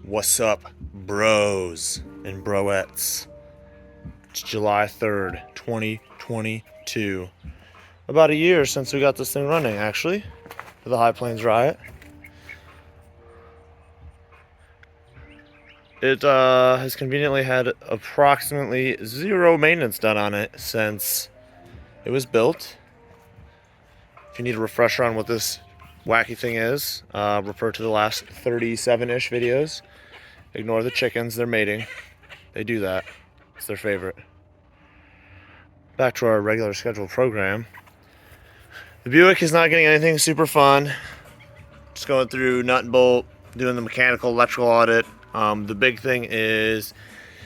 What's up, bros and broettes? It's July 3rd, 2022. About a year since we got this thing running, actually, for the High Plains Riot. It has conveniently had approximately zero maintenance done on it since it was built. If you need a refresher on what this wacky thing is, refer to the last 37-ish videos. Ignore the chickens, they're mating. They do that. It's their favorite. Back to our regular scheduled program. The Buick is not getting anything super fun. Just going through nut and bolt, doing the mechanical, electrical audit. The big thing is,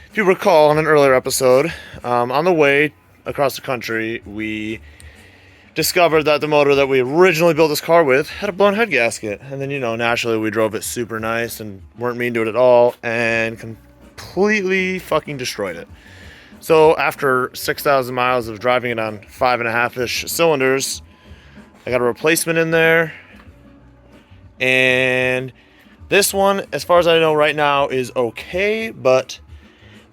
if you recall on an earlier episode, on the way across the country, we discovered that the motor that we originally built this car with had a blown head gasket. And then, naturally we drove it super nice and weren't mean to it at all and completely fucking destroyed it. So after 6,000 miles of driving it on 5.5-ish cylinders, I got a replacement in there. And this one, as far as I know right now, is okay, but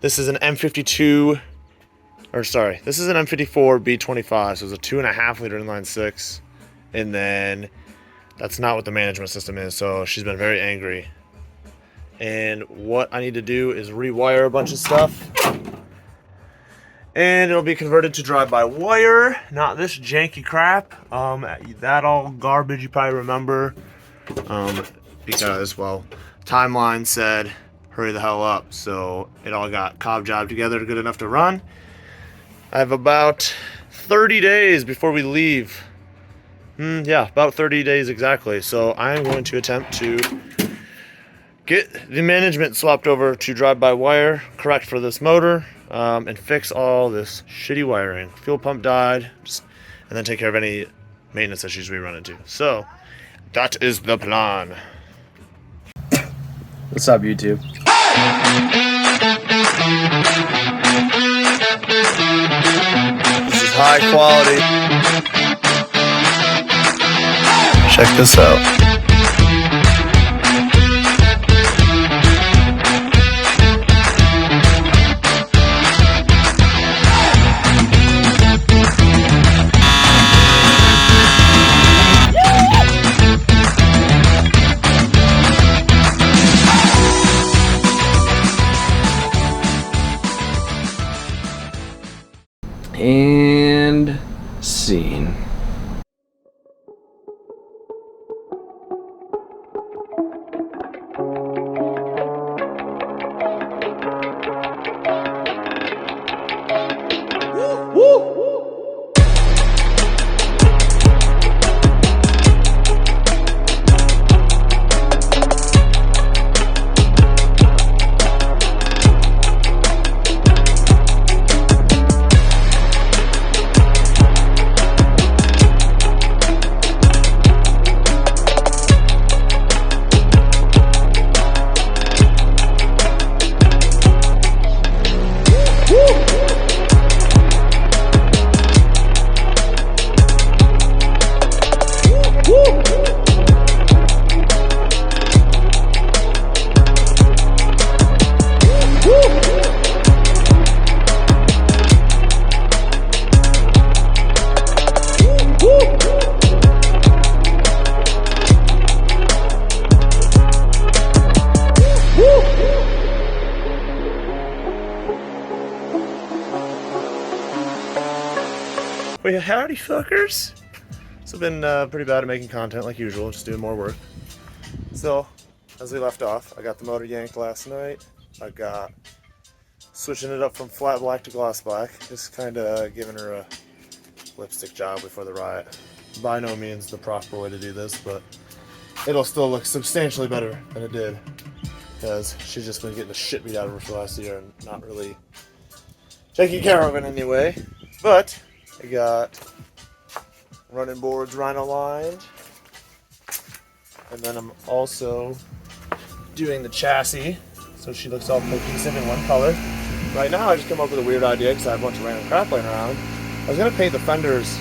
this is an M52, this is an M54 B25, so it's a 2.5 liter inline six, and then that's not what the management system is, so she's been very angry. And what I need to do is rewire a bunch of stuff, and it'll be converted to drive-by-wire, not this janky crap. That all garbage you probably remember, because, well, timeline said hurry the hell up, so it all got cob jobbed together good enough to run. I have about 30 days before we leave. Yeah, about 30 days exactly. So I am going to attempt to get the management swapped over to drive-by-wire, correct for this motor, and fix all this shitty wiring. Fuel pump died, and then take care of any maintenance issues we run into. So that is the plan. What's up, YouTube? This is high quality. Check this out. And scene. Well, howdy fuckers. So I've been pretty bad at making content like usual, just doing more work. So, as we left off, I got the motor yanked last night. I got switching it up from flat black to gloss black, just kind of giving her a lipstick job before the riot. By no means the proper way to do this, but it'll still look substantially better than it did, because she's just been getting the shit beat out of her for the last year and not really taking care of it anyway. But I got running boards rhino lined, and then I'm also doing the chassis so she looks all cohesive in one color. Right now I just came up with a weird idea because I have a bunch of random crap laying around. I was going to paint the fenders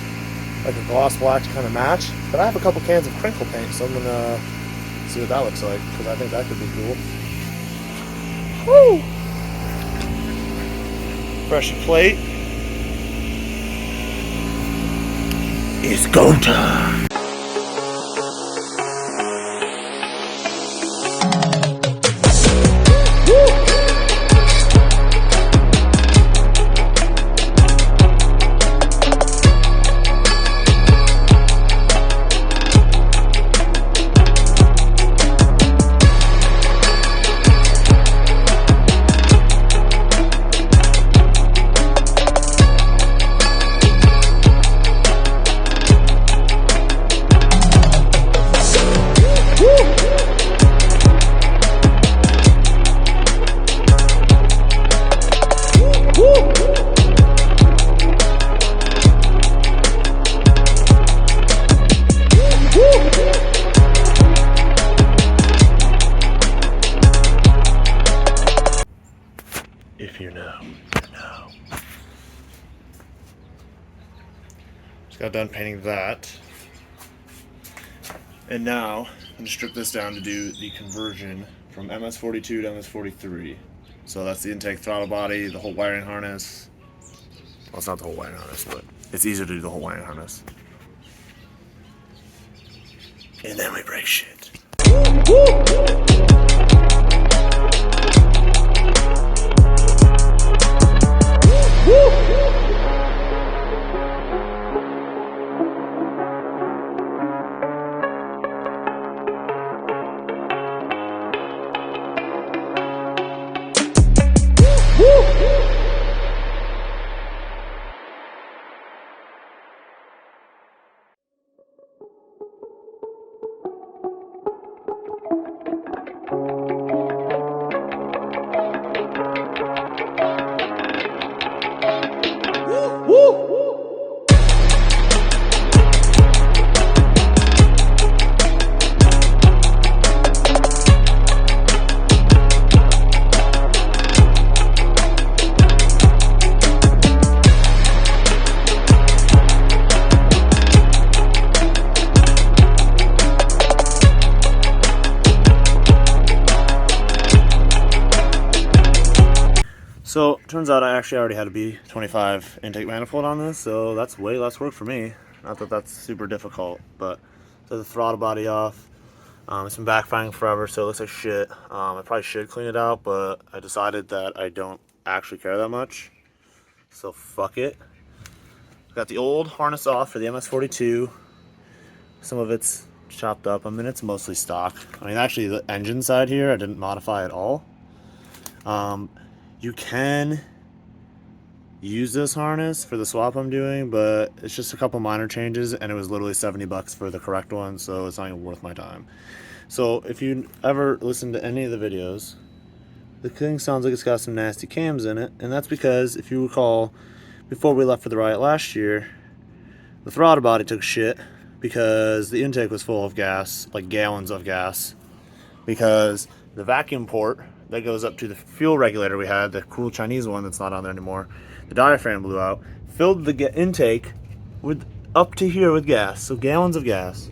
like a gloss black to kind of match, but I have a couple cans of crinkle paint, so I'm going to see what that looks like, because I think that could be cool. Woo! Pressure plate. It's go time. If you know, you know. Just got done painting that. And now, I'm going to strip this down to do the conversion from MS42 to MS43. So that's the intake throttle body, the whole wiring harness. Well, it's not the whole wiring harness, but it's easier to do the whole wiring harness. And then we break shit. So, turns out I actually already had a B25 intake manifold on this, so that's way less work for me. Not that that's super difficult, but so the throttle body off. It's been backfiring forever, so it looks like shit. I probably should clean it out, but I decided that I don't actually care that much, so fuck it. Got the old harness off for the MS42. Some of it's chopped up. I mean, it's mostly stock. I mean, actually, the engine side here, I didn't modify at all. You can use this harness for the swap I'm doing, but it's just a couple minor changes, and it was literally $70 for the correct one, so it's not even worth my time. So if you ever listen to any of the videos, the thing sounds like it's got some nasty cams in it, and that's because, if you recall, before we left for the Riot last year, the throttle body took shit because the intake was full of gas, like gallons of gas, because the vacuum port that goes up to the fuel regulator we had, the cool Chinese one that's not on there anymore, the diaphragm blew out, filled the intake with up to here with gas, so gallons of gas.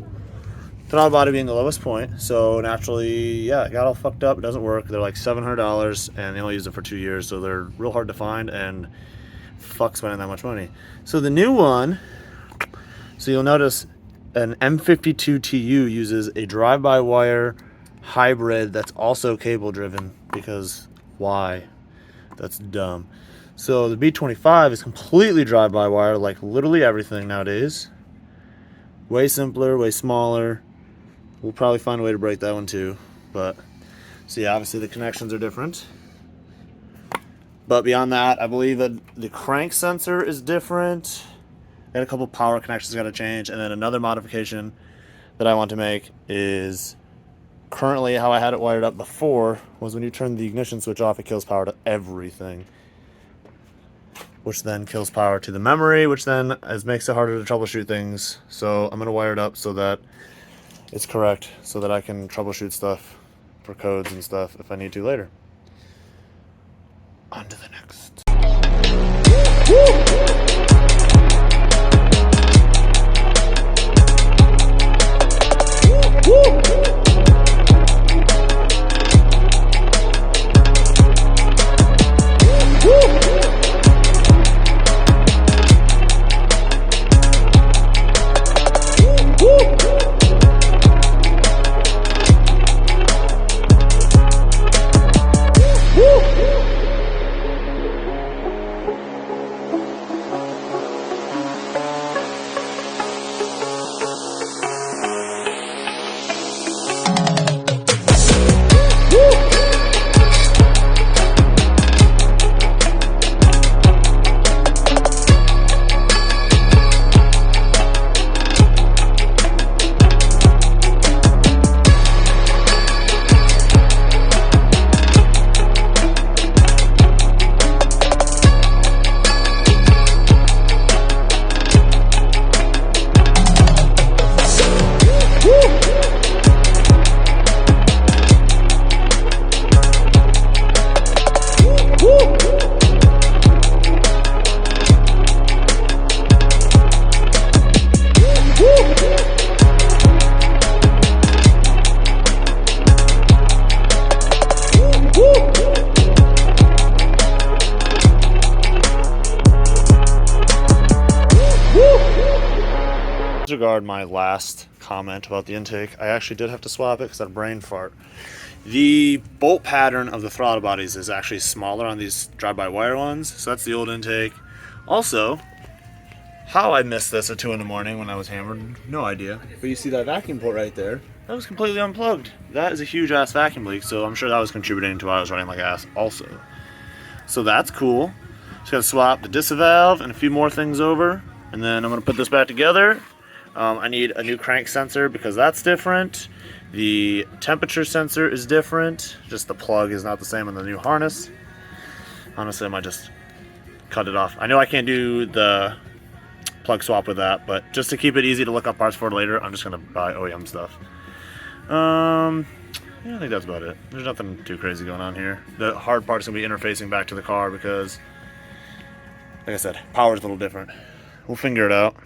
Throttle body being the lowest point, so naturally, yeah, it got all fucked up. It doesn't work. They're like $700, and they only use it for 2 years, so they're real hard to find, and fuck spending that much money. So the new one, so you'll notice an M52 TU uses a drive-by-wire hybrid that's also cable driven, because why? That's dumb. So the B25 is completely drive-by-wire, like literally everything nowadays. Way simpler, way smaller. We'll probably find a way to break that one too, but so yeah, obviously the connections are different. But beyond that, I believe that the crank sensor is different. Got a couple power connections got to change, and then another modification that I want to make is, currently how I had it wired up before was when you turn the ignition switch off, it kills power to everything, which then kills power to the memory, which then makes it harder to troubleshoot things. So I'm going to wire it up so that it's correct, so that I can troubleshoot stuff for codes and stuff if I need to later. On to the next. disregard my last comment about the intake. I actually did have to swap it because I had a brain fart. The bolt pattern of the throttle bodies is actually smaller on these drive-by-wire ones, so that's the old intake. Also, how I missed this at 2 in the morning when I was hammered, no idea. But you see that vacuum port right there? That was completely unplugged. That is a huge ass vacuum leak, so I'm sure that was contributing to why I was running like ass also. So that's cool. Just gotta swap the disc valve and a few more things over, and then I'm gonna put this back together. I need a new crank sensor because that's different. The temperature sensor is different. Just the plug is not the same in the new harness. Honestly, I might just cut it off. I know I can't do the plug swap with that, but just to keep it easy to look up parts for later, I'm just gonna buy OEM stuff. Yeah, I think that's about it. There's nothing too crazy going on here. The hard part is gonna be interfacing back to the car because, like I said, power's a little different. We'll figure it out.